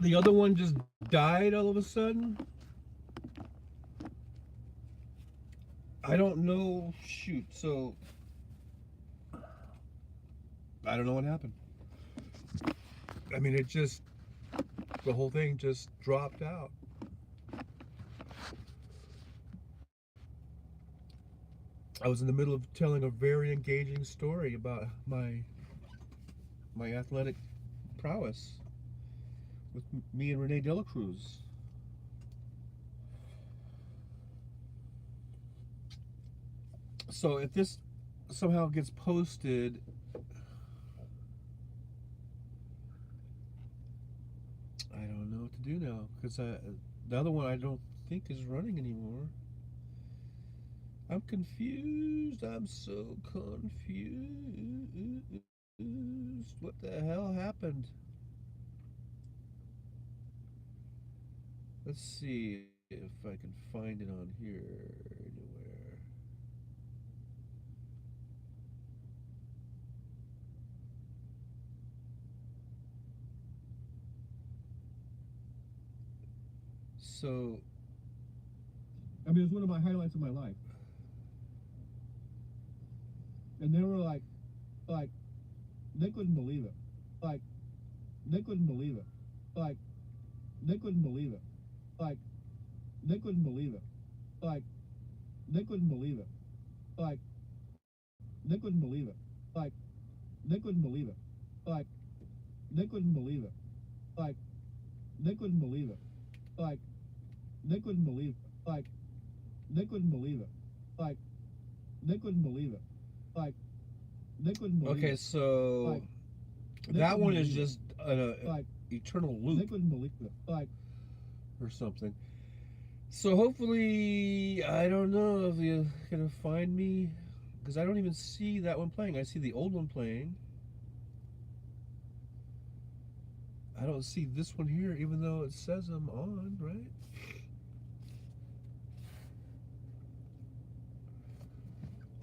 The other one just died all of a sudden. I don't know. Shoot. So I don't know what happened. I mean, it just the whole thing just dropped out. I was in the middle of telling a very engaging story about my athletic prowess with me and Renee Delacruz. So if this somehow gets posted, I don't know what to do now because the other one I don't think is running anymore. I'm confused. I'm so confused. What the hell happened? Let's see if I can find it on here anywhere. So, I mean, it's one of my highlights of my life. And they were like, they couldn't believe it. Like, they couldn't believe it. Like, they couldn't believe it. Like, they couldn't believe it. Like, they couldn't believe it. Like, they couldn't believe it. Like, they couldn't believe it. Like, they couldn't believe it. Like, they couldn't believe it. Like, they couldn't believe it. Like, they couldn't believe it. Like, they couldn't believe it. Like, they couldn't believe it. Okay, so like, that one is just an like, eternal loop. They couldn't believe it. Like, or something. So hopefully, I don't know if you're gonna find me, because I don't even see that one playing. I see the old one playing. I don't see this one here, even though it says I'm on, right?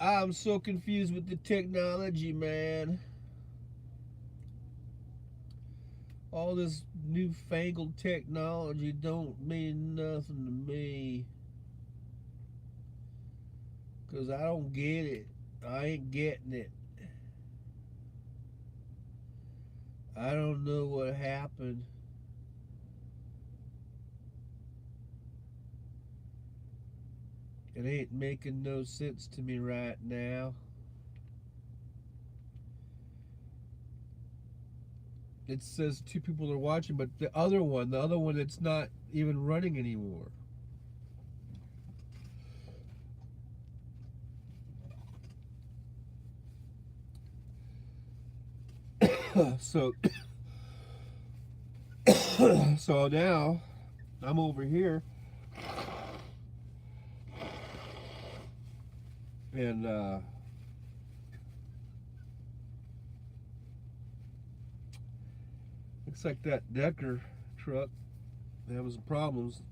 I'm so confused with the technology, man. All this newfangled technology don't mean nothing to me. Because I don't get it. I ain't getting it. I don't know what happened. It ain't making no sense to me right now. It says two people are watching, but the other one that's not even running anymore. So so now I'm over here and looks like that Decker truck having some problems.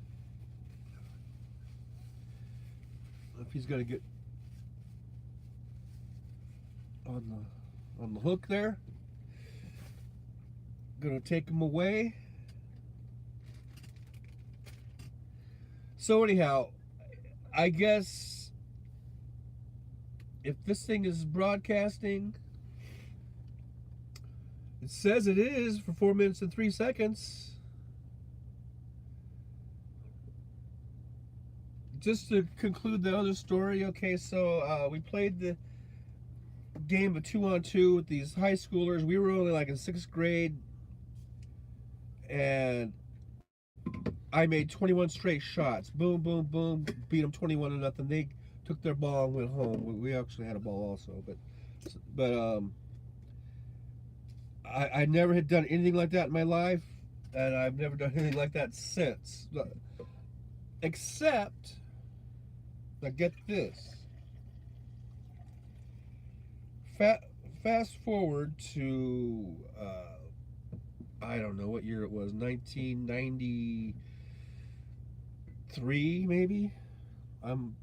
If he's gonna get on the hook there, gonna take him away. So anyhow, I guess if this thing is broadcasting, it says it is for 4 minutes and 3 seconds. Just to conclude the other story, okay, so we played the game of 2-on-2 with these high schoolers. We were only like in 6th grade, and I made 21 straight shots. Boom, boom, boom. Beat them 21-0. They took their ball and went home. We actually had a ball also, but I never had done anything like that in my life, and I've never done anything like that since. Except, now get this. Fast forward to I don't know what year it was, 1993 maybe. I'm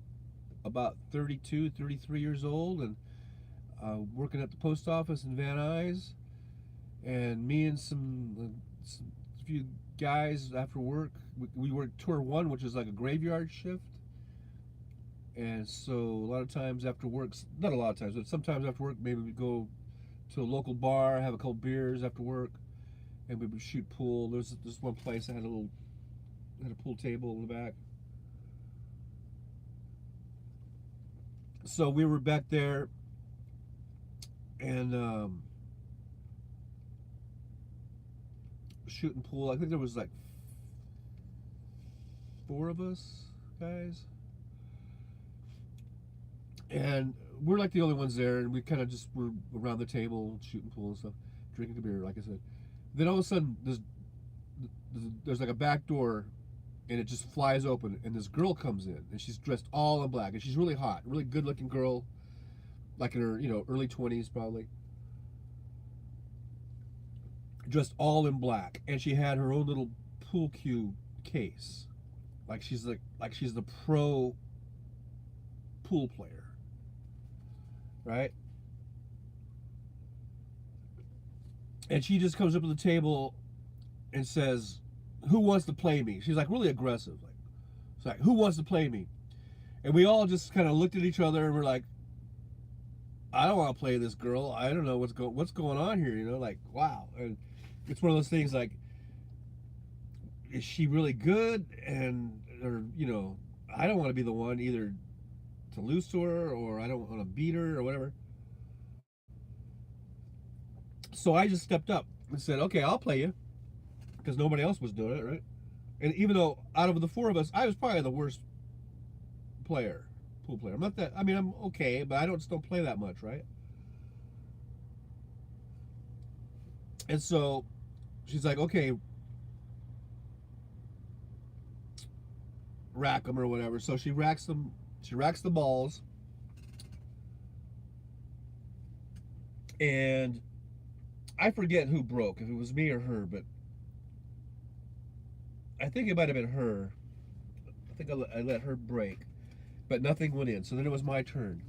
about 32, 33 years old, and working at the post office in Van Nuys, and me and some few guys after work. We worked tour one, which is like a graveyard shift. And so a lot of times after work, not a lot of times, but sometimes after work, maybe we go to a local bar, have a couple beers after work, and we would shoot pool. There's this one place that had a pool table in the back. So we were back there, and shooting pool. I think there was like four of us guys, and we're like the only ones there, and we kind of just were around the table shooting pool and stuff, drinking the beer, like I said. Then all of a sudden, there's like a back door, and it just flies open, and this girl comes in, and she's dressed all in black, and she's really hot, really good-looking girl, like in her early 20s probably, dressed all in black, and she had her own little pool cue case, like she's the pro pool player, right? And she just comes up to the table and says, "Who wants to play me?" She's like really aggressive, like it's like, "Who wants to play me?" And we all just kind of looked at each other and we're like, "I don't want to play this girl. I don't know what's going on here." Like wow. And it's one of those things like, is she really good? And or I don't want to be the one either to lose to her, or I don't want to beat her or whatever. So I just stepped up and said, "Okay, I'll play you," because nobody else was doing it, right? And even though out of the four of us, I was probably the worst pool player. I'm not that. I mean, I'm okay, but I don't still play that much, right? And so she's like, "Okay, rack them or whatever." So she racks them. She racks the balls, and I forget who broke, if it was me or her, but I think it might have been her. I think I let her break, but nothing went in. So then it was my turn.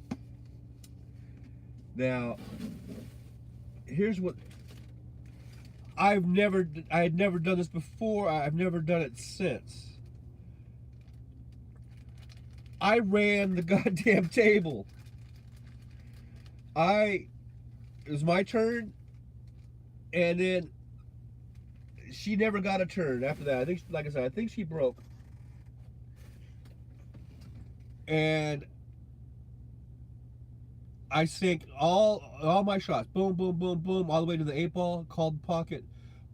Now, here's what I had never done this before. I've never done it since. I ran the goddamn table. It was my turn, and then she never got a turn after that. I think, like I said, I think she broke. And I sank all my shots. Boom, boom, boom, boom, all the way to the 8 ball, called pocket.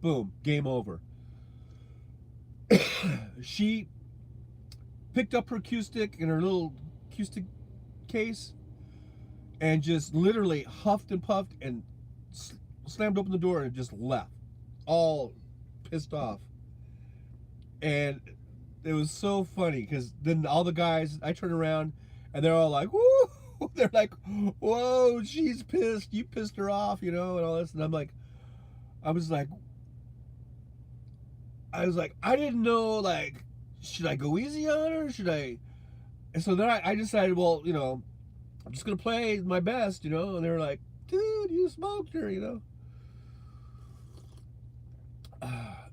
Boom, game over. She picked up her cue stick in her little cue stick case and just literally huffed and puffed and slammed open the door and just left, all pissed off. And it was so funny because then all the guys, I turn around and they're all like, "Woo!" They're like, "Whoa, she's pissed. You pissed her off," and all this. And I was like, I didn't know, like, should I go easy on her? Should I? And so then I decided, well, I'm just gonna play my best, And they were like, "Dude, you smoked her,"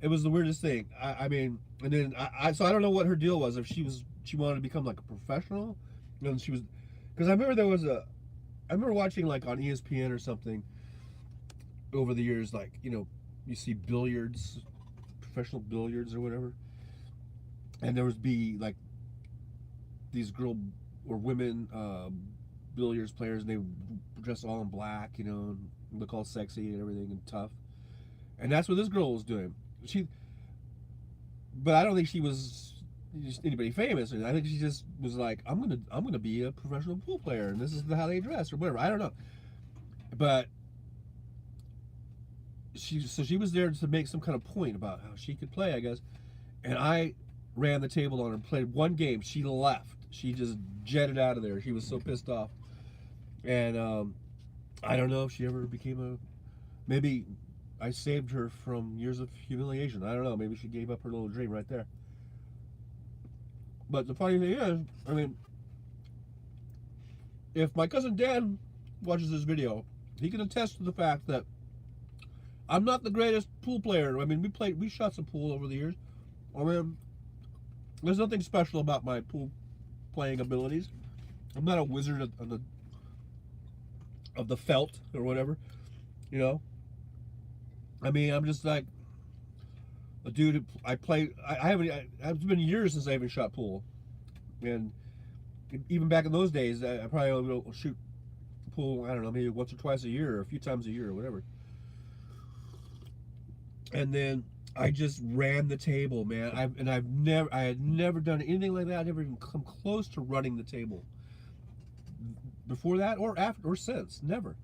It was the weirdest thing. I mean, and then so I don't know what her deal was. If she wanted to become like a professional, and she was, because I remember watching like on ESPN or something over the years, like you see billiards, professional billiards or whatever, and there would be like these or women billiards players, and they dress all in black, and look all sexy and everything and tough, and that's what this girl was doing. But I don't think she was just anybody famous. I think she just was like, I'm gonna be a professional pool player, and this is how they dress or whatever. I don't know, but she was there to make some kind of point about how she could play, I guess. And I ran the table on her, played one game. She left. She just jetted out of there. She was so pissed off. And I don't know if she ever became maybe I saved her from years of humiliation. I don't know. Maybe she gave up her little dream right there. But the funny thing is, I mean, if my cousin Dan watches this video, he can attest to the fact that I'm not the greatest pool player. I mean, we shot some pool over the years. I mean, there's nothing special about my pool playing abilities. I'm not a wizard of the felt or whatever, you know. I mean, I'm just like a dude. I play. I haven't. It's been years since I even shot pool, and even back in those days, I probably only will shoot pool. I don't know, maybe once or twice a year, or a few times a year, or whatever. And then I just ran the table, man. I had never done anything like that. I never even come close to running the table before that, or after, or since. Never.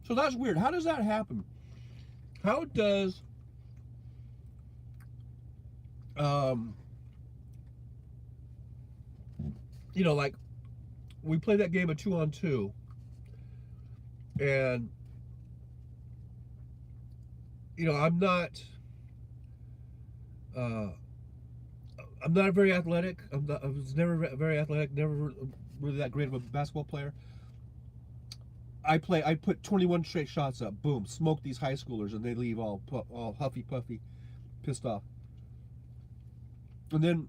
So that's weird. How does that happen? How does um, like we play that game of 2-on-2, and uh, I'm not very athletic. I was never very athletic. Never really that great of a basketball player. I put 21 straight shots up. Boom, smoke these high schoolers, and they leave all huffy puffy, pissed off. And then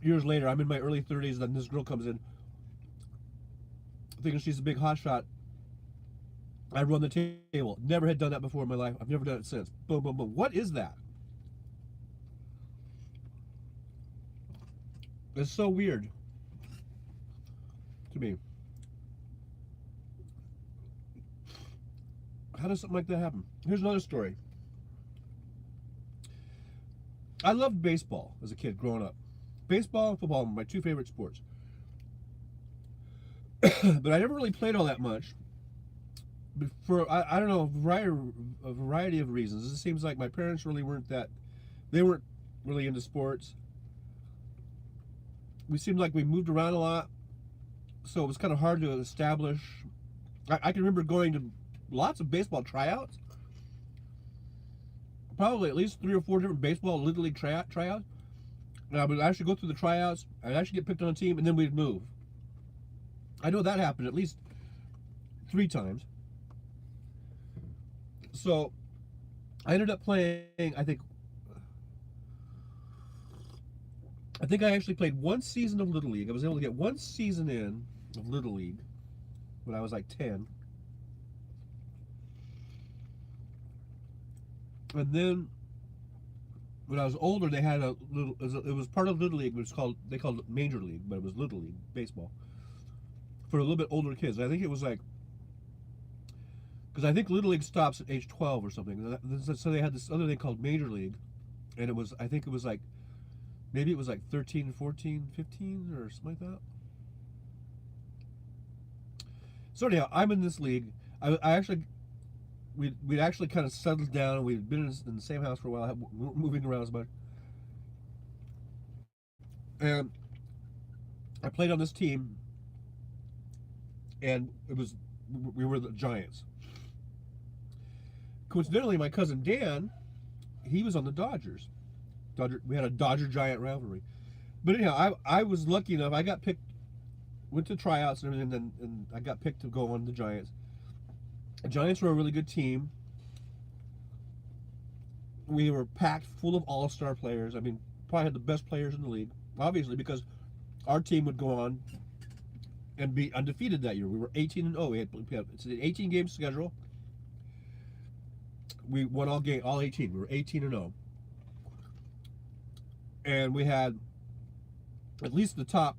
years later, I'm in my early 30s, and then this girl comes in, thinking she's a big hot shot. I run the table. Never had done that before in my life. I've never done it since. Boom, boom, boom. What is that? It's so weird to me. How does something like that happen? Here's another story. I loved baseball as a kid growing up. Baseball and football were my two favorite sports. But I never really played all that much. For I don't know, a variety of reasons. It seems like my parents really weren't really into sports. We seemed like we moved around a lot, so it was kind of hard to establish. I can remember going to lots of baseball tryouts, probably at least 3 or 4 different baseball little league tryouts. And I would actually go through the tryouts. I'd actually get picked on a team, and then we'd move. I know that happened at least 3 times. So I ended up playing, I think I actually played 1 season of Little League. I was able to get 1 season in of Little League when I was like 10. And then when I was older, they had it was part of Little League, they called it Major League, but it was Little League baseball for a little bit older kids. I think it was like, because I think Little League stops at age 12 or something. So they had this other thing called Major League, and I think it was like, maybe it was like 13, 14, 15 or something like that. So anyhow, I'm in this league. We'd actually kind of settled down. We'd been in the same house for a while, moving around as much. And I played on this team, and we were the Giants. Coincidentally, my cousin Dan, he was on the Dodgers. We had a Dodger-Giant rivalry. But anyhow, I was lucky enough. I got picked, went to tryouts and everything, and I got picked to go on the Giants. The Giants were a really good team. We were packed full of all-star players. I mean, probably had the best players in the league, obviously, because our team would go on and be undefeated that year. We were 18-0. It's an 18-game schedule. We won all 18. We were 18-0. And we had at least the top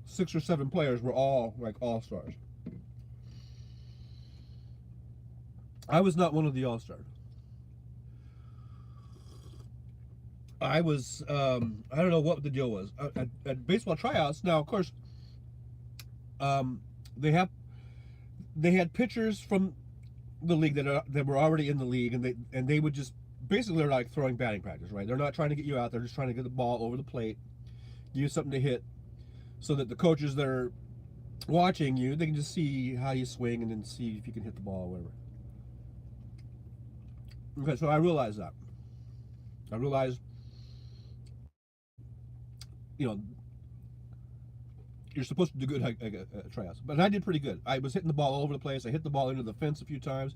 6 or 7 players were all like all-stars. I was not one of the all-stars. I was, I don't know what the deal was. At baseball tryouts, now, of course, they had pitchers from the league that were already in the league, and they would just, basically they're like throwing batting practice, right? They're not trying to get you out, they're just trying to get the ball over the plate, give you something to hit, so that the coaches that are watching you, they can just see how you swing and then see if you can hit the ball or whatever. Okay, so I realized that. I realized, you're supposed to do good at tryouts. But I did pretty good. I was hitting the ball all over the place. I hit the ball into the fence a few times.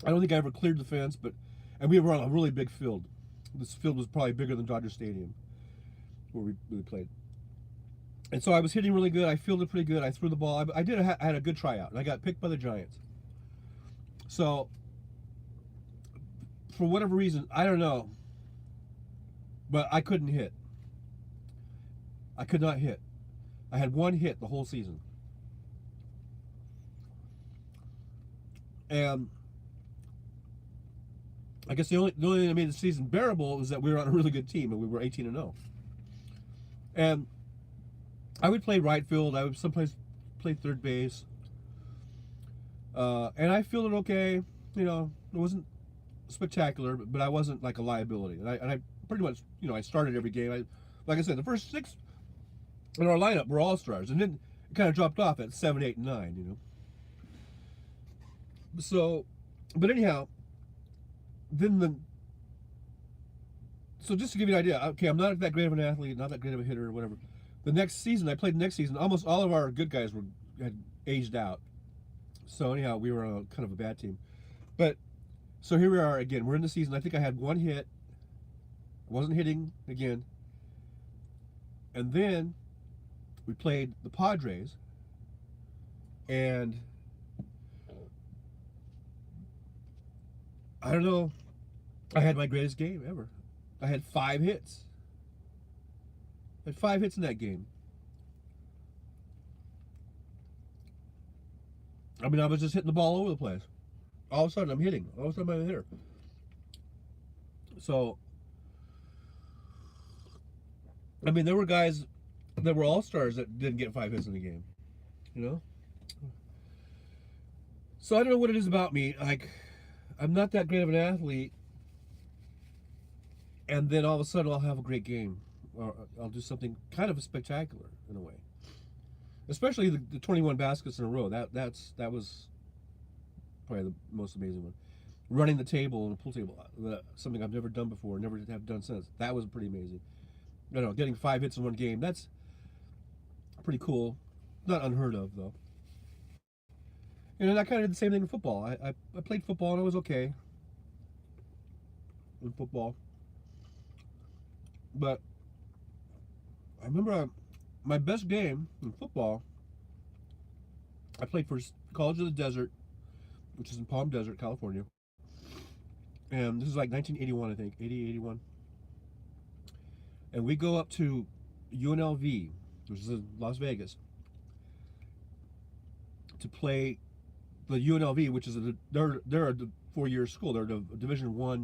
I don't think I ever cleared the fence, and we were on a really big field. This field was probably bigger than Dodger Stadium, where we played. And so I was hitting really good. I fielded pretty good. I threw the ball. I had a good tryout, and I got picked by the Giants. So, for whatever reason, I don't know, but I couldn't hit. I could not hit. I had one hit the whole season. And I guess the only thing that made the season bearable was that we were on a really good team and we were 18-0. And I would play right field. I would sometimes play third base. And I fielded okay. You know, it wasn't spectacular, but I wasn't like a liability. And I pretty much, you know, I started every game. Like I said, the first 6 in our lineup were all-stars, and then it kind of dropped off at 7, 8, and 9, you know. So, but anyhow, so just to give you an idea, okay, I'm not that great of an athlete, not that great of a hitter or whatever. The next season, I played the next season, almost all of our good guys had aged out. So anyhow, we were on kind of a bad team. But, so here we are again. We're in the season. I think I had one hit. Wasn't hitting again. And then we played the Padres. And I don't know, I had my greatest game ever. I had 5 hits. I had 5 hits in that game. I mean, I was just hitting the ball over the place. All of a sudden, I'm hitting. All of a sudden, I'm a hitter. So, I mean, there were guys that were all-stars that didn't get 5 hits in the game. You know? So, I don't know what it is about me. Like, I'm not that great of an athlete, and then all of a sudden I'll have a great game, or I'll do something kind of spectacular in a way. Especially the 21 baskets in a row. That was probably the most amazing one. Running the table on a pool table, something I've never done before, never have done since. That was pretty amazing. You know, getting 5 hits in one game, that's pretty cool. Not unheard of though. And then I kind of did the same thing in football. I played football and I was okay in football. But I remember my best game in football, I played for College of the Desert, which is in Palm Desert, California. And this is like 1981, I think, 80, 81. And we go up to UNLV, which is in Las Vegas, to play the UNLV, which is they're a 4-year school. They're a Division I,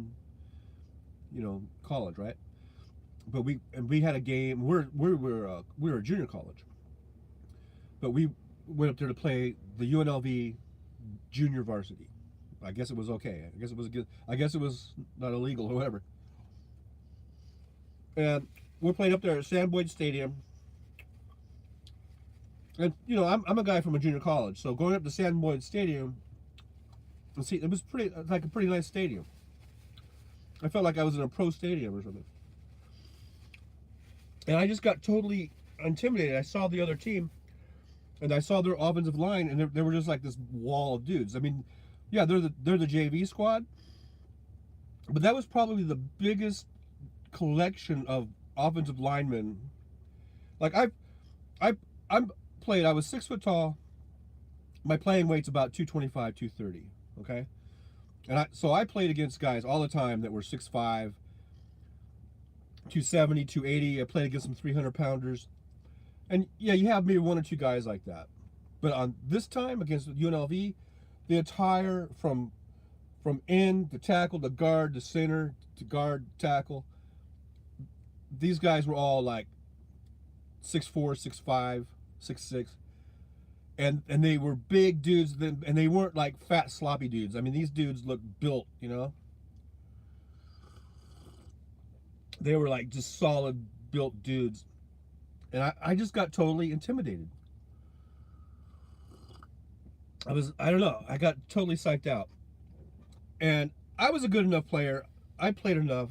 you know, college, right? But we had a game. We're a junior college, but we went up there to play the UNLV junior varsity. I guess it was okay. I guess it was good. I guess it was not illegal or whatever. And we're playing up there at Sam Boyd Stadium. And you know, I'm a guy from a junior college, so going up to Sam Boyd Stadium, and see, it was like a pretty nice stadium. I felt like I was in a pro stadium or something. And I just got totally intimidated. I saw the other team, and I saw their offensive line, and they were just like this wall of dudes. I mean, yeah, they're the JV squad, but that was probably the biggest collection of offensive linemen. Like I'm played. I was 6 foot tall. My playing weight's about 225, 230. Okay, and so I played against guys all the time that were 6'5". 270, 280. I played against some 300-pounders. And yeah, you have maybe 1 or 2 guys like that. But on this time against UNLV, the entire from end to tackle to guard to center to guard tackle, these guys were all like 6'4", 6'5", 6'6". And they were big dudes, and they weren't like fat sloppy dudes. I mean, these dudes looked built, you know? They were like just solid built dudes. And I just got totally intimidated. I don't know, I got totally psyched out. And I was a good enough player. I played enough.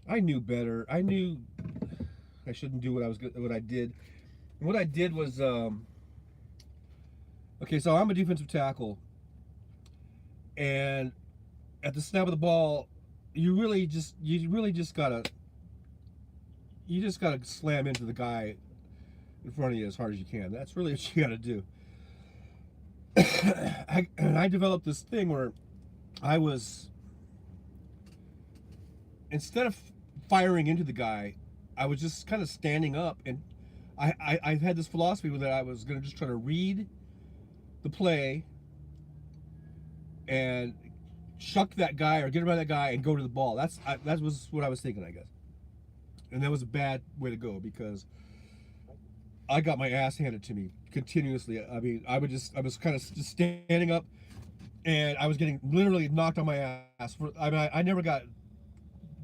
I knew better. I knew I shouldn't do what I did. what I did was, okay, so I'm a defensive tackle, and at the snap of the ball, you really just gotta slam into the guy in front of you as hard as you can. That's really what you gotta do. I developed this thing where I was, instead of firing into the guy, I was just kind of standing up, and I had this philosophy that I was going to just try to read the play and chuck that guy or get around that guy and go to the ball. That was what I was thinking, I guess. And that was a bad way to go because I got my ass handed to me continuously. I mean, I was kind of just standing up, and I was getting literally knocked on my ass. I never got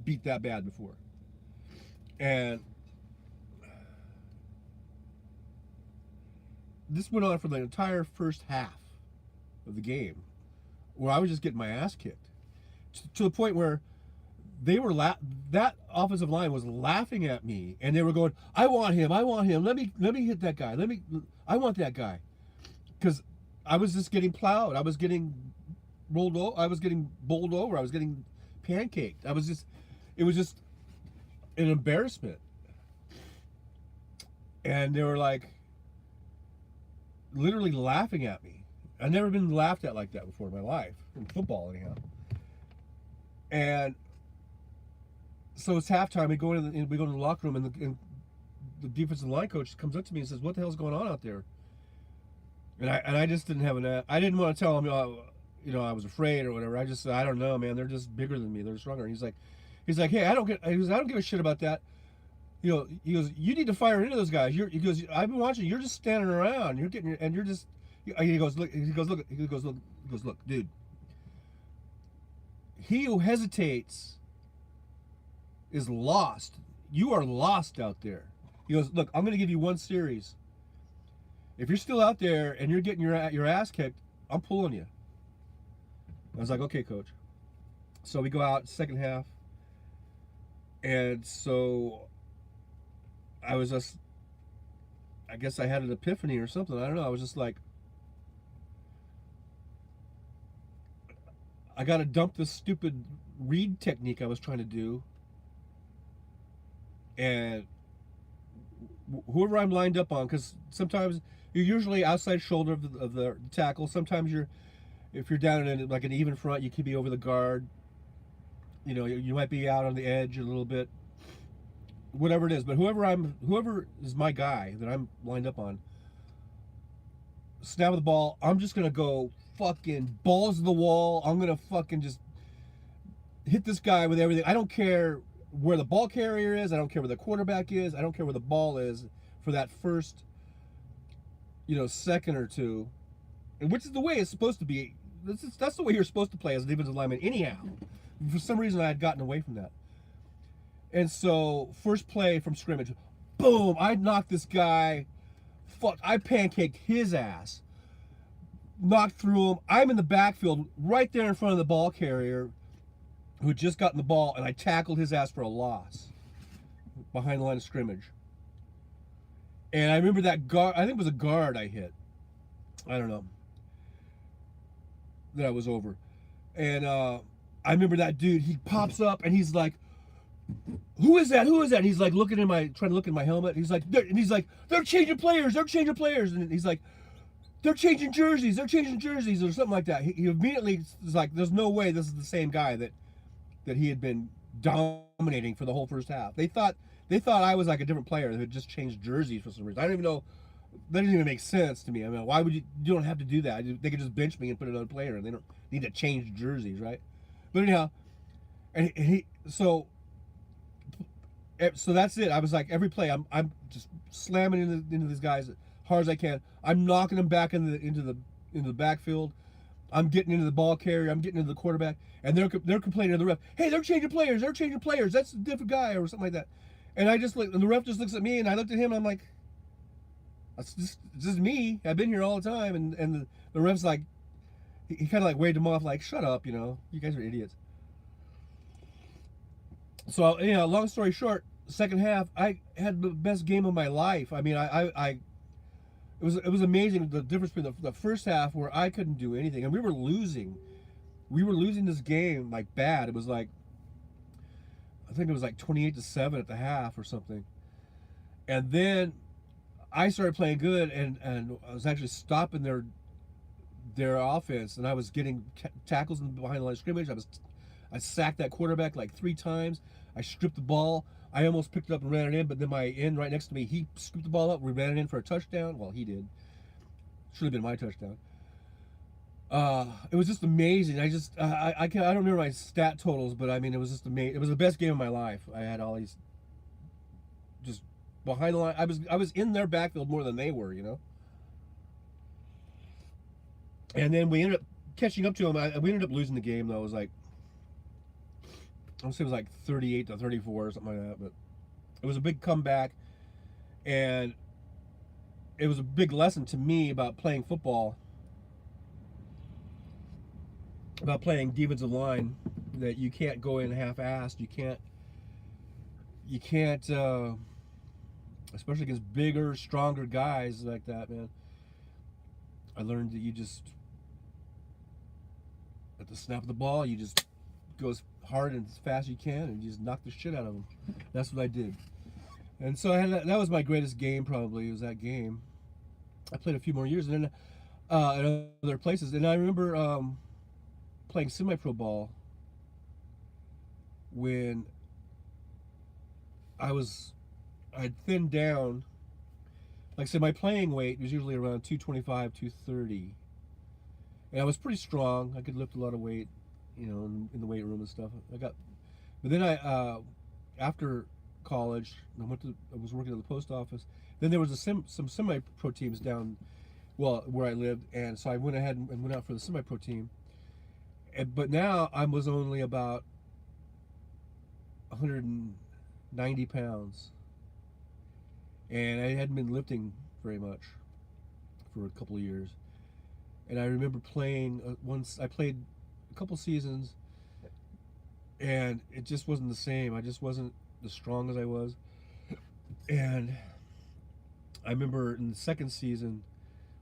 beat that bad before. And this went on for the entire first half of the game, where I was just getting my ass kicked, to the point where they were that offensive line was laughing at me, and they were going, I want him. Let me hit that guy. I want that guy," because I was just getting plowed. I was getting rolled over. I was getting bowled over. I was getting pancaked. It was just an embarrassment. And they were like literally laughing at me. I've never been laughed at like that before in my life, in football anyhow. And so it's halftime. We go into the locker room, and the defensive line coach comes up to me and says, "What the hell's going on out there?" And I just didn't have I didn't want to tell him, I was afraid or whatever. I just said, "I don't know, man. They're just bigger than me. They're stronger." And he's like, "Hey, I don't give a shit about that. He goes, you need to fire into those guys. He goes, I've been watching. You're just standing around. You're just." He goes, look, dude. He who hesitates is lost. You are lost out there. He goes, "Look, I'm going to give you one series. If you're still out there and you're getting your ass kicked, I'm pulling you." I was like, "Okay, coach." So we go out second half, and so I guess I had an epiphany or something. I don't know. I was just like, I got to dump this stupid read technique I was trying to do, and whoever I'm lined up on, because sometimes you're usually outside shoulder of the tackle. Sometimes if you're down in like an even front, you could be over the guard. You might be out on the edge a little bit. Whatever it is, but whoever is my guy that I'm lined up on, snap of the ball, I'm just gonna go fucking balls to the wall. I'm gonna fucking just hit this guy with everything. I don't care where the ball carrier is. I don't care where the quarterback is. I don't care where the ball is for that first, second or two, and which is the way it's supposed to be. That's the way you're supposed to play as a defensive lineman anyhow. For some reason, I had gotten away from that. And so, first play from scrimmage, boom, I knocked this guy, I pancaked his ass, knocked through him. I'm in the backfield, right there in front of the ball carrier, who had just gotten the ball, and I tackled his ass for a loss, behind the line of scrimmage. And I remember that guard, I think it was a guard I hit. I don't know. That I was over. And I remember that dude, he pops up, and he's like, who is that? And he's like trying to look in my helmet. He's like, they're changing players. And he's like, they're changing jerseys, or something like that. He immediately was like, there's no way this is the same guy that he had been dominating for the whole first half. They thought I was like a different player that had just changed jerseys for some reason. I don't even know. That didn't even make sense to me. I mean, why would you don't have to do that. They could just bench me and put another player in. They don't need to change jerseys, right? But anyhow, and so that's it. I was like, every play, I'm just slamming into these guys as hard as I can. I'm knocking them back into the backfield. I'm getting into the ball carrier. I'm getting into the quarterback, and they're complaining to the ref. Hey, they're changing players. That's a different guy or something like that. And and the ref just looks at me, and I looked at him. And I'm like, it's just me. I've been here all the time. And the ref's like, he kind of like waved him off, like, shut up, you guys are idiots. So, long story short, second half, I had the best game of my life. I mean, I it was amazing the difference between the first half where I couldn't do anything and we were losing. We were losing this game like bad. It was like I think it was like 28-7 at the half or something. And then I started playing good and I was actually stopping their offense and I was getting tackles behind the line of scrimmage. I sacked that quarterback like 3 times. I stripped the ball. I almost picked it up and ran it in, but then my end right next to me, he scooped the ball up. We ran it in for a touchdown. Well, he did. Should have been my touchdown. It was just amazing. I don't remember my stat totals, but I mean it was just amazing. It was the best game of my life. I had all these just behind the line. I was in their backfield more than they were, you know. And then we ended up catching up to them. We ended up losing the game though. It was like I would say it was like 38-34 or something like that. But it was a big comeback, and it was a big lesson to me about playing football, about playing defensive line, that you can't go in half-assed. You can't, especially against bigger, stronger guys like that, man. I learned that you just, at the snap of the ball, you just go as hard and as fast as you can and you just knock the shit out of them. That's what I did. And so that was my greatest game probably, was that game. I played a few more years and then at other places. And I remember playing semi-pro ball when I'd thinned down. Like I said, my playing weight was usually around 225, 230. And I was pretty strong. I could lift a lot of weight, you know, in the weight room and stuff. But then after college, I was working at the post office. Then there was some semi-pro teams down, well, where I lived, and so I went ahead and went out for the semi-pro team. But now I was only about 190 pounds, and I hadn't been lifting very much for a couple of years. And I remember playing I played a couple seasons, and it just wasn't the same. I just wasn't as strong as I was. And I remember in the second season,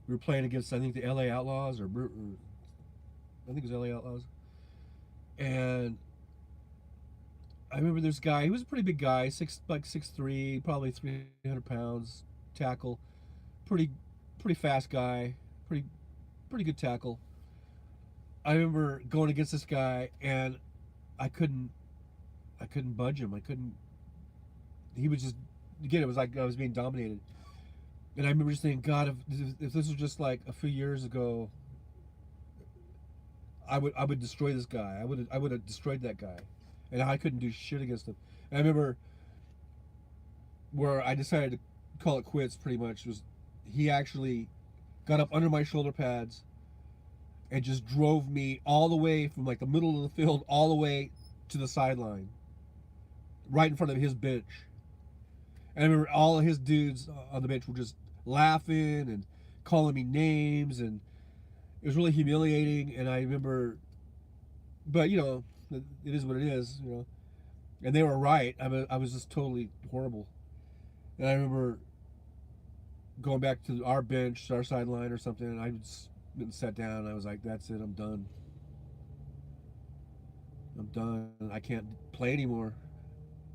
we were playing against, I think, the LA Outlaws, or I think it was LA Outlaws. And I remember this guy, he was a pretty big guy, 6'3", probably 300 pounds, tackle, pretty fast guy, pretty good tackle. I remember going against this guy, and I couldn't budge him. He was just, again, it was like I was being dominated. And I remember just thinking, God, if this was just like a few years ago, I would destroy this guy. I would have destroyed that guy, and I couldn't do shit against him. And I remember where I decided to call it quits. Pretty much was he actually got up under my shoulder pads and just drove me all the way from like the middle of the field all the way to the sideline, right in front of his bench. And I remember all of his dudes on the bench were just laughing and calling me names, and it was really humiliating. And I remember, but you know, it is what it is, you know. And they were right. I was just totally horrible. And I remember going back to our bench, our sideline or something, and I just went and sat down. And I was like, "That's it. I'm done. I'm done. I can't play anymore.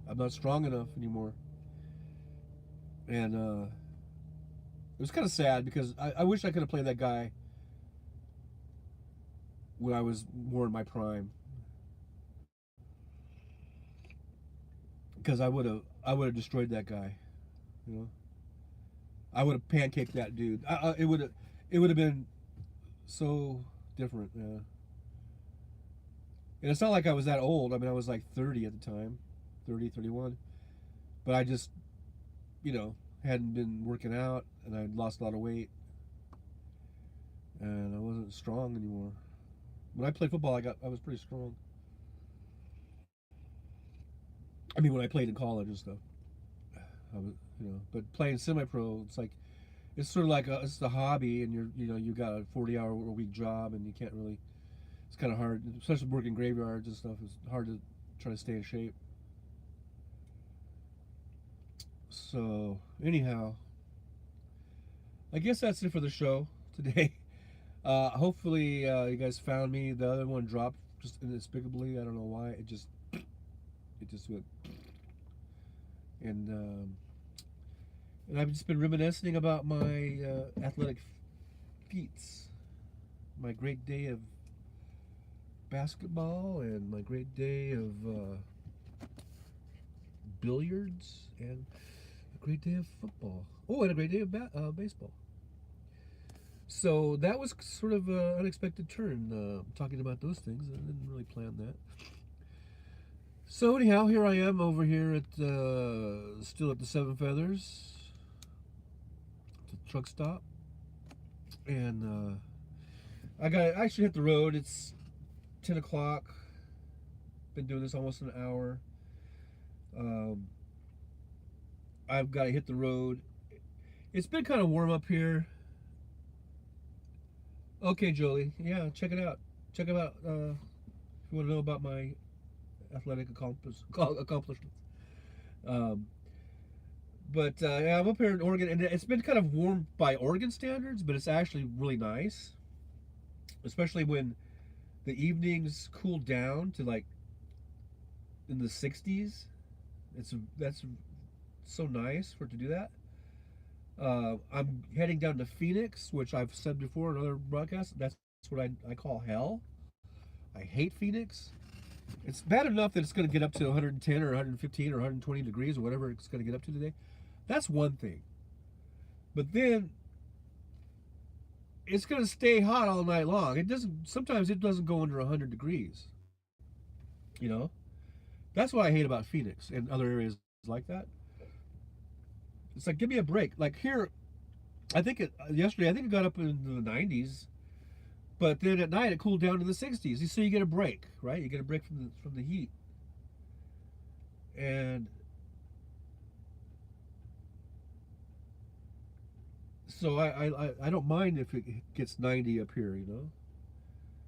I'm not strong enough anymore." And it was kind of sad because I wish I could have played that guy when I was more in my prime, because I would have destroyed that guy, you know. I would have pancaked that dude. It would have been so different, yeah. And it's not like I was that old. I mean, I was like 30 at the time, 30, 31. But I just, you know, hadn't been working out, and I'd lost a lot of weight, and I wasn't strong anymore. When I played football, I was pretty strong. I mean, when I played in college and stuff, I was, you know. But playing semi-pro, it's sort of like it's a hobby, and you got a 40-hour-a-week job, and you can't really. It's kind of hard, especially working graveyards and stuff. It's hard to try to stay in shape. So anyhow, I guess that's it for the show today. Hopefully you guys found me. The other one dropped just inexplicably. I don't know why. It just went. And and I've just been reminiscing about my athletic feats, my great day of basketball, and my great day of billiards, and a great day of football. Oh, and a great day of baseball. So that was sort of an unexpected turn, talking about those things. I didn't really plan that. So anyhow, here I am over here at still at the Seven Feathers, the truck stop, and I actually hit the road. It's 10 o'clock. Been doing this almost an hour. I've got to hit the road. It's been kind of warm up here. Okay, Jolie. Yeah, check it out. Check it out. If you want to know about my athletic accomplishments. But yeah, I'm up here in Oregon, and it's been kind of warm by Oregon standards, but it's actually really nice, especially when the evenings cool down to like in the 60s. That's so nice for it to do that. I'm heading down to Phoenix, which I've said before in other broadcasts. That's what I call hell. I hate Phoenix. It's bad enough that it's going to get up to 110 or 115 or 120 degrees or whatever it's going to get up to today. That's one thing. But then it's going to stay hot all night long. Sometimes it doesn't go under 100 degrees. You know? That's what I hate about Phoenix and other areas like that. It's like, give me a break. Like here, yesterday it got up into the 90s, but then at night it cooled down to the 60s. So you get a break, right? You get a break from the heat. And so I don't mind if it gets 90 up here, you know,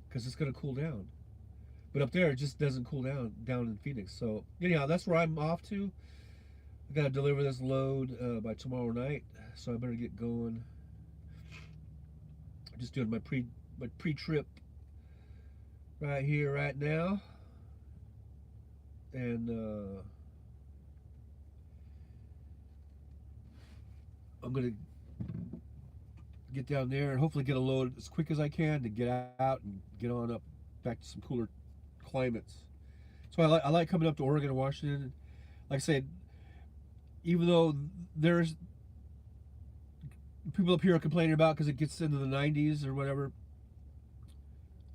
because it's going to cool down. But up there it just doesn't cool down in Phoenix. So anyhow, that's where I'm off to. I gotta deliver this load by tomorrow night, so I better get going. I'm just doing my pre-trip right here, right now, and I'm gonna get down there and hopefully get a load as quick as I can to get out and get on up back to some cooler climates. So I like coming up to Oregon and Washington. Like I said, even though there's people up here are complaining about because it gets into the 90s or whatever,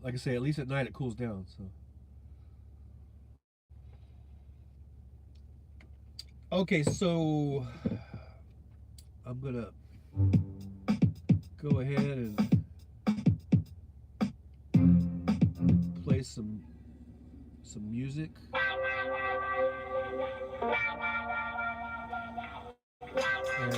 like I say, at least at night it cools down. So okay, so I'm gonna go ahead and play some music. And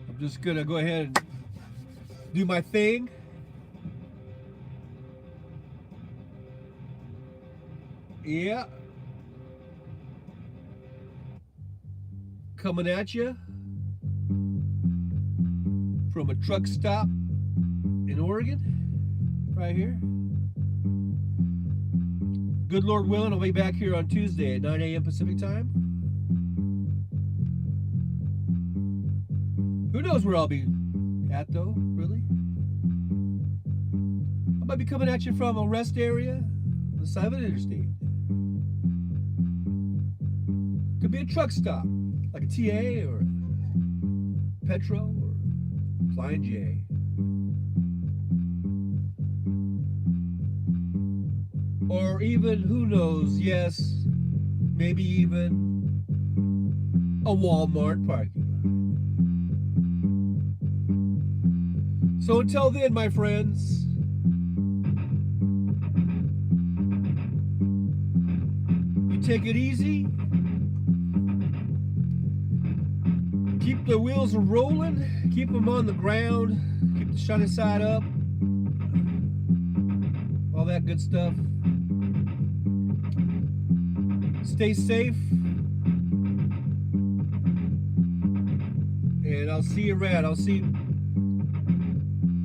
I'm just gonna go ahead and do my thing. Yeah. Coming at you from a truck stop in Oregon, right here. Good Lord willing, I'll be back here on Tuesday at 9 a.m. Pacific time. Who knows where I'll be at, though, really? I might be coming at you from a rest area on the side of an interstate. Could be a truck stop, like a TA or a Petro or Flying J. Or even, who knows, yes, maybe even a Walmart parking lot. So until then, my friends, you take it easy. Keep the wheels rolling. Keep them on the ground. Keep the shiny side up. that good stuff. Stay safe. And I'll see you around. I'll see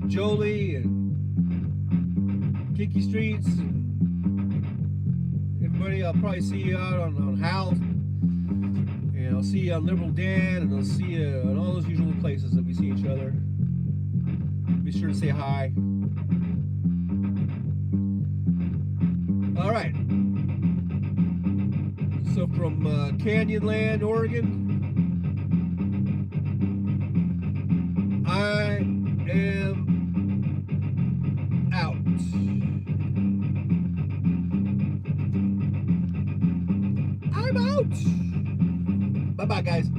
Jolie and Kiki Streets and everybody. I'll probably see you out on Hal. And I'll see you on Liberal Dan. And I'll see you on all those usual places that we see each other. Be sure to say hi. All right. So from Canyonland, Oregon, I am out. I'm out. Bye-bye, guys.